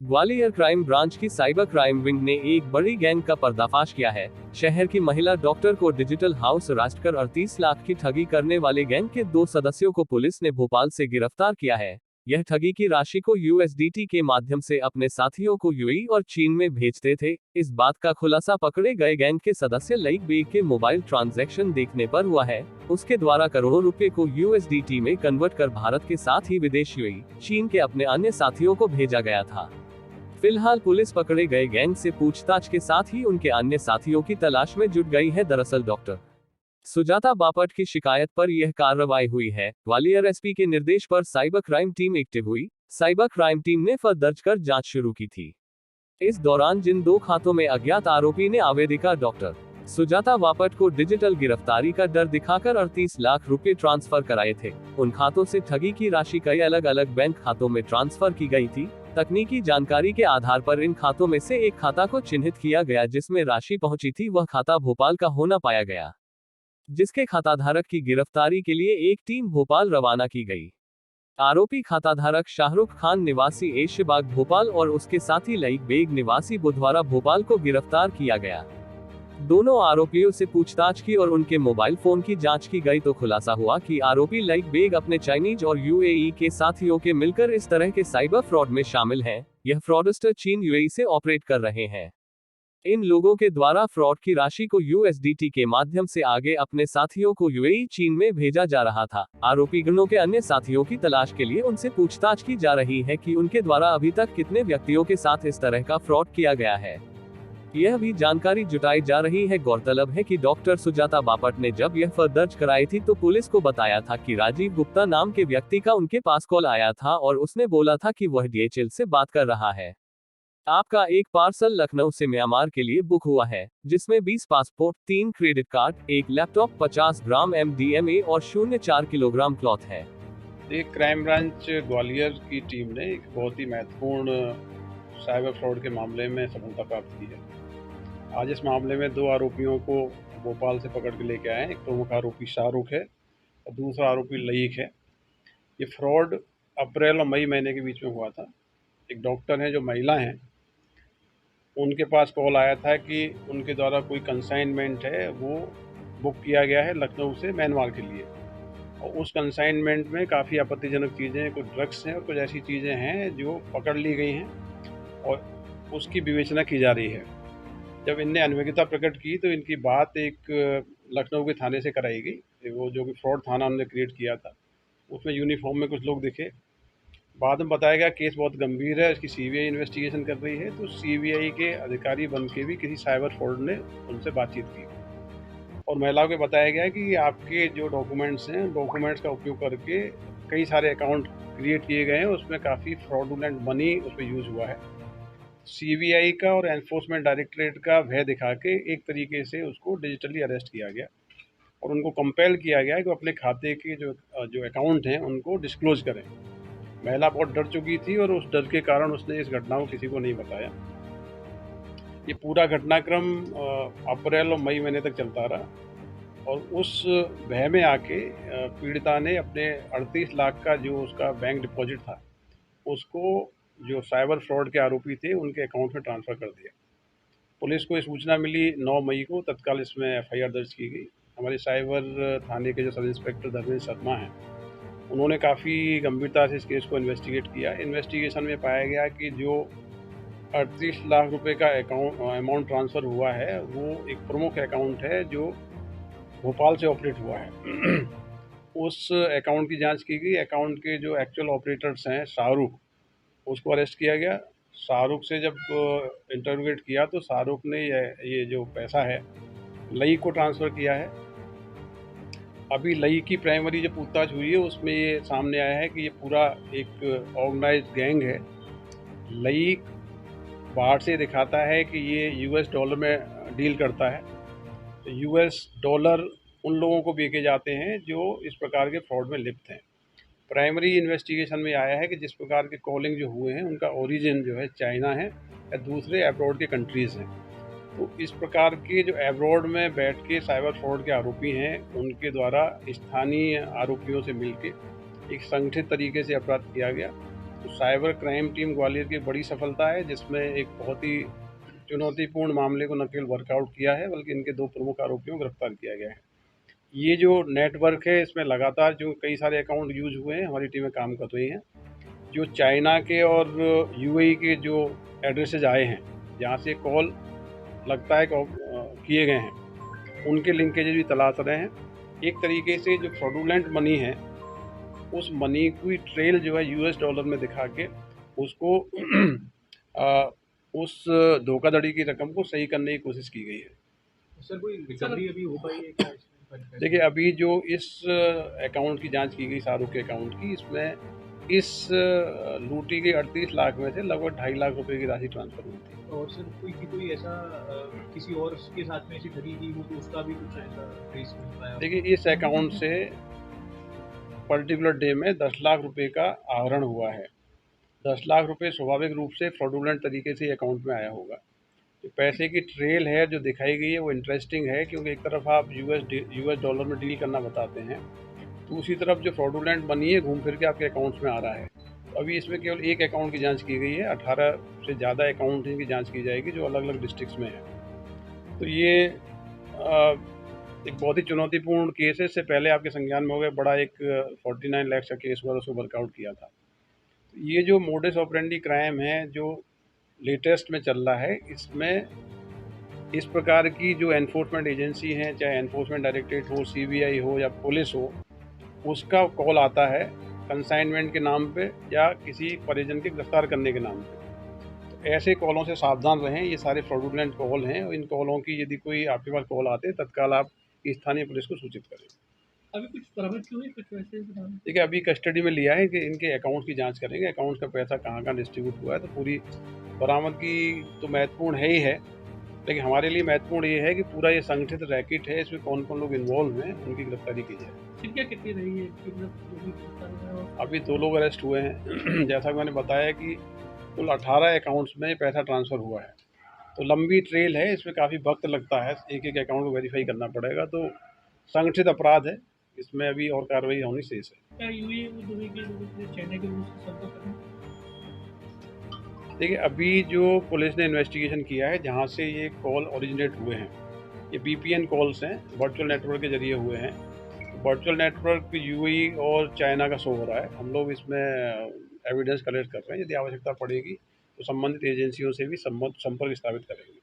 Gwalior crime branch की cyber crime wing ने एक बड़ी गैंग का पर्दाफाश किया है। शहर की महिला डॉक्टर को डिजिटल हाउस रास्ट कर 38 लाख की ठगी करने वाले गैंग के 2 सदस्यों को पुलिस ने भोपाल से गिरफ्तार किया है। यह ठगी की राशि को यूएसडीटी के माध्यम से अपने साथियों को यूएई और चीन में भेजते थे। इस बात का खुलासा पकड़े गए गैंग के सदस्य लईक बेग के मोबाइल ट्रांजैक्शन देखने पर हुआ है। उसके द्वारा करोड़ों रुपए को यूएसडीटी में कन्वर्ट कर भारत के साथ ही विदेश यूएई, चीन के अपने अन्य साथियों को भेजा गया था। फिलहाल पुलिस पकड़े गए गैंग से पूछताछ के साथ ही उनके अन्य साथियों की तलाश में जुट गई है। दरअसल डॉक्टर सुजाता बापट की शिकायत पर यह कार्रवाई हुई है। ग्वालियर एसपी के निर्देश पर साइबर क्राइम टीम एक्टिव हुई। साइबर क्राइम टीम ने फर्द दर्ज कर जांच शुरू की थी। इस दौरान जिन 2 खातों में अज्ञात आरोपी ने आवेदिका डॉक्टर सुजाता बापट को डिजिटल गिरफ्तारी का डर दिखाकर 38 लाख रुपए ट्रांसफर कराए थे, उन खातों से ठगी की राशि कई अलग अलग बैंक खातों में ट्रांसफर की गई थी। तकनीकी जानकारी के आधार पर इन खातों में से एक खाता को चिन्हित किया गया जिसमें राशि पहुंची थी। वह खाता भोपाल का होना पाया गया, जिसके खाताधारक की गिरफ्तारी के लिए एक टीम भोपाल रवाना की गई। आरोपी खाताधारक शाहरुख खान निवासी एशिबाग भोपाल और उसके साथी लईक बेग निवासी बुधवारा भोपाल को गिरफ्तार किया गया। दोनों आरोपियों से पूछताछ की और उनके मोबाइल फोन की जांच की गई तो खुलासा हुआ कि आरोपी लईक बेग अपने चाइनीज और यूएई के साथियों के मिलकर इस तरह के साइबर फ्रॉड में शामिल हैं। यह फ्रॉडस्टर चीन यूएई से ऑपरेट कर रहे हैं। इन लोगों के द्वारा फ्रॉड की राशि को यूएसडीटी के माध्यम से आगे अपने साथियों को यूएई, चीन में भेजा जा रहा था। आरोपी गणों के अन्य साथियों की तलाश के लिए उनसे पूछताछ की जा रही है कि उनके द्वारा अभी तक कितने व्यक्तियों के साथ इस तरह का फ्रॉड किया गया है। यह भी जानकारी जुटाई जा रही है। गौरतलब है कि डॉक्टर सुजाता बापट ने जब यह फर्द दर्ज कराई थी तो पुलिस को बताया था कि राजीव गुप्ता नाम के व्यक्ति का उनके पास कॉल आया था और उसने बोला था कि वह डीएचएल से बात कर रहा है। आपका एक पार्सल लखनऊ से म्यांमार के लिए बुक हुआ है, जिसमें 20 पासपोर्ट, 3 क्रेडिट कार्ड, 1 लैपटॉप, 50 ग्राम एमडीएमए और 0.4 किलोग्राम क्लॉथ है। एक क्राइम ब्रांच ग्वालियर की टीम ने एक बहुत ही महत्वपूर्ण साइबर फ्रॉड के मामले में सफलता प्राप्त की है। आज इस मामले में 2 आरोपियों को भोपाल से पकड़ के लेके आए हैं। एक प्रमुख आरोपी शाहरुख है और दूसरा आरोपी लईक है। ये फ्रॉड अप्रैल और मई महीने के बीच में हुआ था। एक डॉक्टर हैं जो महिला हैं, उनके पास कॉल आया था कि उनके द्वारा कोई कंसाइनमेंट है वो बुक किया गया है लखनऊ से म्यांमार के लिए, और उस कंसाइनमेंट में काफ़ी आपत्तिजनक चीज़ें, कुछ ड्रग्स हैं और कुछ ऐसी चीज़ें हैं जो पकड़ ली गई हैं और उसकी विवेचना की जा रही है। जब इनने अनभिज्ञता प्रकट की तो इनकी बात एक लखनऊ के थाने से कराई गई। वो जो कि फ्रॉड थाना हमने क्रिएट किया था, उसमें यूनिफॉर्म में कुछ लोग दिखे। बाद में बताया गया केस बहुत गंभीर है, इसकी सीबीआई इन्वेस्टिगेशन कर रही है। तो सीबीआई के अधिकारी बन के भी किसी साइबर फ्रॉड ने उनसे बातचीत की और महिलाओं को बताया गया कि आपके जो डॉक्यूमेंट्स हैं, डॉक्यूमेंट्स का उपयोग करके कई सारे अकाउंट क्रिएट किए गए हैं, उसमें काफ़ी फ्रॉडुलेंट मनी उस पर यूज़ हुआ है। सीबीआई का और एनफोर्समेंट डायरेक्टरेट का भय दिखा के एक तरीके से उसको डिजिटली अरेस्ट किया गया और उनको कंपेल किया गया कि अपने खाते के जो अकाउंट हैं उनको डिस्क्लोज करें। महिला बहुत डर चुकी थी और उस डर के कारण उसने इस घटना को किसी को नहीं बताया। ये पूरा घटनाक्रम अप्रैल और मई महीने तक चलता रहा और उस भय में आके पीड़िता ने अपने 38 लाख का जो उसका बैंक डिपॉजिट था उसको जो साइबर फ्रॉड के आरोपी थे उनके अकाउंट में ट्रांसफ़र कर दिया। पुलिस को ये सूचना मिली 9 मई को, तत्काल इसमें एफआईआर दर्ज की गई। हमारे साइबर थाने के जो सब इंस्पेक्टर धर्मेंद्र शर्मा हैं, उन्होंने काफ़ी गंभीरता से इस केस को इन्वेस्टिगेट किया। इन्वेस्टिगेशन में पाया गया कि जो 38 लाख रुपए का अमाउंट ट्रांसफ़र हुआ है वो एक प्रमुख अकाउंट है जो भोपाल से ऑपरेट हुआ है। उस अकाउंट की जांच की गई। अकाउंट के जो एक्चुअल ऑपरेटर्स हैं शाहरुख, उसको अरेस्ट किया गया। शाहरुख से जब इंटरोगेट किया तो शाहरुख ने ये जो पैसा है लईक को ट्रांसफ़र किया है। अभी लईक की प्राइमरी जो पूछताछ हुई है उसमें ये सामने आया है कि ये पूरा एक ऑर्गेनाइज्ड गैंग है। लईक बाहर से दिखाता है कि ये यूएस डॉलर में डील करता है, तो यूएस डॉलर उन लोगों को बेचे जाते हैं जो इस प्रकार के फ्रॉड में लिप्त हैं। प्राइमरी इन्वेस्टिगेशन में आया है कि जिस प्रकार के कॉलिंग जो हुए हैं उनका ओरिजिन जो है चाइना है या दूसरे अब्रॉड के कंट्रीज़ हैं। तो इस प्रकार के जो अब्रॉड में बैठ के साइबर फ्रॉड के आरोपी हैं उनके द्वारा स्थानीय आरोपियों से मिलके एक संगठित तरीके से अपराध किया गया तो साइबर क्राइम टीम ग्वालियर की बड़ी सफलता है, जिसमें एक बहुत ही चुनौतीपूर्ण मामले को न केवल वर्कआउट किया है, बल्कि इनके 2 प्रमुख आरोपियों को गिरफ्तार किया गया है। ये जो नेटवर्क है, इसमें लगातार जो कई सारे अकाउंट यूज़ हुए हैं, हमारी टीमें काम कर रही हैं। जो चाइना के और यूएई के जो एड्रेसेस आए हैं, जहाँ से कॉल लगता है कि किए गए हैं, उनके लिंकेजेस भी तलाश रहे हैं। एक तरीके से जो फ्रॉडुलेंट मनी है, उस मनी की ट्रेल जो है यूएस डॉलर में दिखा के उसको अ, उस धोखाधड़ी की रकम को सही करने की कोशिश की गई है। सर कोई रिकवरी अभी हो पाई है क्या इसमें? देखिए, अभी जो इस अकाउंट की जांच की गई, शाहरुख के अकाउंट की, इसमें इस लूटी गई 38 लाख में से लगभग 2.5 लाख रुपए की राशि ट्रांसफर हुई थी। और सर कोई ऐसा किसी और के साथ में ऐसी ठगी की हो तो उसका भी कुछ ऐसा ट्रेस मिल पाया? देखिए, इस अकाउंट से पर्टिकुलर डे में 10 लाख रुपए का आहरण हुआ है। 10 लाख रुपए स्वाभाविक रूप से फ्रॉडुलेंट तरीके से अकाउंट में आया होगा। जो पैसे की ट्रेल है जो दिखाई गई है, वो इंटरेस्टिंग है, क्योंकि एक तरफ आप यूएस डॉलर में डील करना बताते हैं, दूसरी तरफ जो फ्रॉडुलेंट मनी है घूम फिर के आपके अकाउंट्स में आ रहा है। तो अभी इसमें केवल एक अकाउंट की जांच की गई है, 18 से ज़्यादा अकाउंट की जांच की जाएगी जो अलग अलग डिस्ट्रिक्ट्स में है। तो ये एक बहुत ही चुनौतीपूर्ण केस है। इससे पहले आपके संज्ञान में हो गया बड़ा एक 49 लाख का केस हुआ, उसको वर्कआउट किया था। तो ये जो मोडस ऑपरेंडी क्राइम है जो लेटेस्ट में चल रहा है, इसमें इस प्रकार की जो एनफोर्समेंट एजेंसी हैं, चाहे एनफोर्समेंट डायरेक्टरेट हो, सीबीआई हो या पुलिस हो, उसका कॉल आता है कंसाइनमेंट के नाम पे या किसी परिजन के गिरफ्तार करने के नाम पे। तो ऐसे कॉलों से सावधान रहें, ये सारे फ्रॉडुलेंट कॉल हैं। और इन कॉलों की यदि कोई आपके पास कॉल आते हैं, तत्काल आप स्थानीय पुलिस को सूचित करें। अभी कुछ बरामद क्यों है, कुछ वैसे देखिए, अभी कस्टडी में लिया है कि इनके अकाउंट की जांच करेंगे, अकाउंट का पैसा कहाँ कहाँ डिस्ट्रीब्यूट हुआ है। तो पूरी बरामदगी तो महत्वपूर्ण है ही है, लेकिन हमारे लिए महत्वपूर्ण ये है कि पूरा ये संगठित रैकेट है, इसमें कौन कौन लोग इन्वॉल्व हैं, उनकी गिरफ्तारी की जाए। संख्या कितनी रही है? अभी 2 लोग अरेस्ट हुए हैं। जैसा कि मैंने बताया कि कुल 18 अकाउंट्स में पैसा ट्रांसफ़र हुआ है। तो लंबी ट्रेल है, इसमें काफ़ी वक्त लगता है, एक एक अकाउंट को वेरीफाई करना पड़ेगा। तो संगठित अपराध है, इसमें अभी और कार्रवाई होनी शेष है। क्या यूएई और दुबई के लोगों से चाइना के लोगों से संपर्क करें? देखिए, अभी जो पुलिस ने इन्वेस्टिगेशन किया है, जहाँ से ये कॉल ओरिजिनेट हुए हैं, ये वीपीएन कॉल्स हैं, वर्चुअल नेटवर्क के ज़रिए हुए हैं। वर्चुअल नेटवर्क यूएई और चाइना का शो हो रहा है। हम लोग इसमें एविडेंस कलेक्ट कर रहे हैं, यदि आवश्यकता पड़ेगी तो संबंधित एजेंसियों से भी संपर्क स्थापित करेंगे।